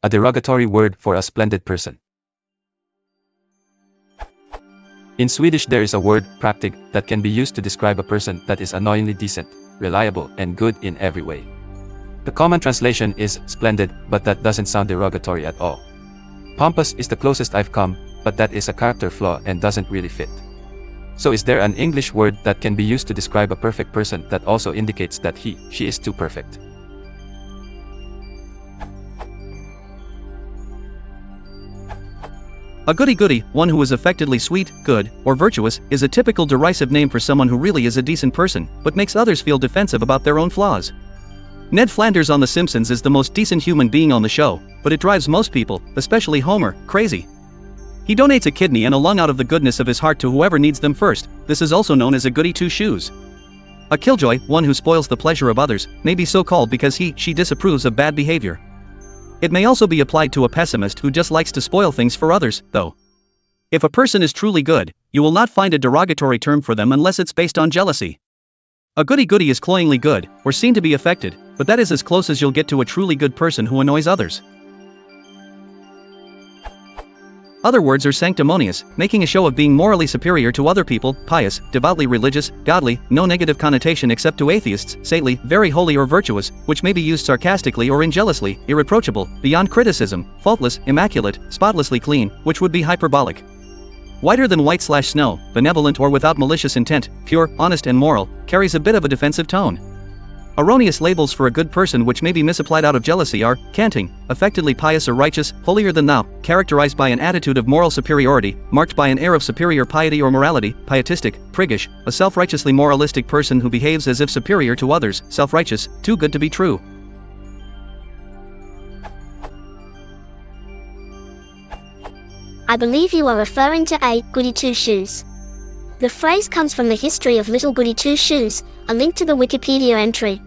a derogatory word for a splendid person. In Swedish there is a word, praktik, that can be used to describe a person that is annoyingly decent, reliable, and good in every way. The common translation is splendid, but that doesn't sound derogatory at all. Pompous is the closest I've come, but that is a character flaw and doesn't really fit. So is there an English word that can be used to describe a perfect person that also indicates that she is too perfect? A goody-goody, one who is affectedly sweet, good, or virtuous, is a typical derisive name for someone who really is a decent person, but makes others feel defensive about their own flaws. Ned Flanders on The Simpsons is the most decent human being on the show, but it drives most people, especially Homer, crazy. He donates a kidney and a lung out of the goodness of his heart to whoever needs them first. This is also known as a goody-two-shoes. A killjoy, one who spoils the pleasure of others, may be so called because she disapproves of bad behavior. It may also be applied to a pessimist who just likes to spoil things for others, though. If a person is truly good, you will not find a derogatory term for them unless it's based on jealousy. A goody-goody is cloyingly good, or seen to be affected, but that is as close as you'll get to a truly good person who annoys others. Other words are sanctimonious, making a show of being morally superior to other people, pious, devoutly religious, godly, no negative connotation except to atheists, saintly, very holy or virtuous, which may be used sarcastically or ingeliously, irreproachable, beyond criticism, faultless, immaculate, spotlessly clean, which would be hyperbolic. Whiter than white/snow, benevolent or without malicious intent, pure, honest and moral, carries a bit of a defensive tone. Erroneous labels for a good person which may be misapplied out of jealousy are canting, affectedly pious or righteous, holier than thou, characterized by an attitude of moral superiority, marked by an air of superior piety or morality, pietistic, priggish, a self-righteously moralistic person who behaves as if superior to others, self-righteous, too good to be true. I believe you are referring to a goody-two-shoes. The phrase comes from the history of Little Goody Two Shoes, a link to the Wikipedia entry.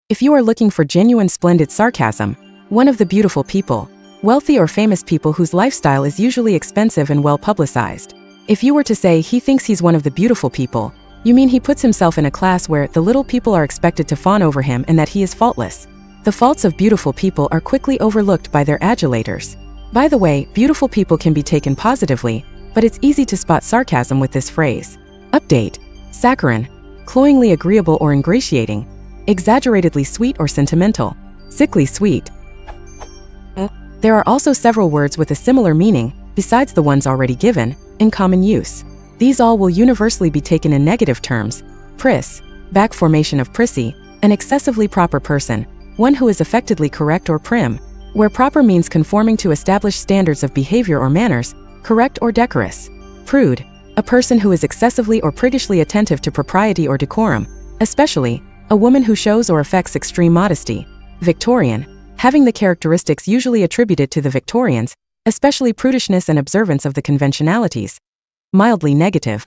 If you are looking for genuine splendid sarcasm, one of the beautiful people, wealthy or famous people whose lifestyle is usually expensive and well publicized. If you were to say he thinks he's one of the beautiful people, you mean he puts himself in a class where the little people are expected to fawn over him and that he is faultless. The faults of beautiful people are quickly overlooked by their adulators. By the way, beautiful people can be taken positively, but it's easy to spot sarcasm with this phrase. Update. Saccharine. Cloyingly agreeable or ingratiating. Exaggeratedly sweet or sentimental. Sickly sweet. There are also several words with a similar meaning, besides the ones already given, in common use. These all will universally be taken in negative terms. Pris. Back formation of prissy, an excessively proper person, one who is affectedly correct or prim, where proper means conforming to established standards of behavior or manners, correct or decorous. Prude, a person who is excessively or priggishly attentive to propriety or decorum, especially a woman who shows or affects extreme modesty. Victorian, having the characteristics usually attributed to the Victorians, especially prudishness and observance of the conventionalities. Mildly negative.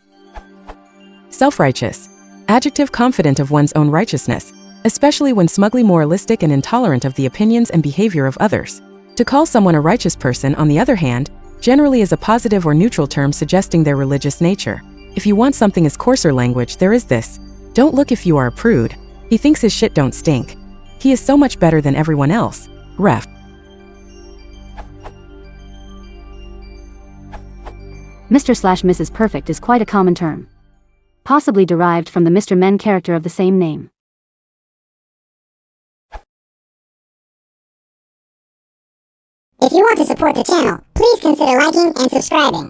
Self-righteous, adjective confident of one's own righteousness, especially when smugly moralistic and intolerant of the opinions and behavior of others. To call someone a righteous person, on the other hand, generally is a positive or neutral term suggesting their religious nature. If you want something as coarser language, there is this. Don't look if you are a prude. He thinks his shit don't stink. He is so much better than everyone else. Ref. Mr/Mrs. Perfect is quite a common term, possibly derived from the Mr. Men character of the same name. If you want to support the channel, please consider liking and subscribing.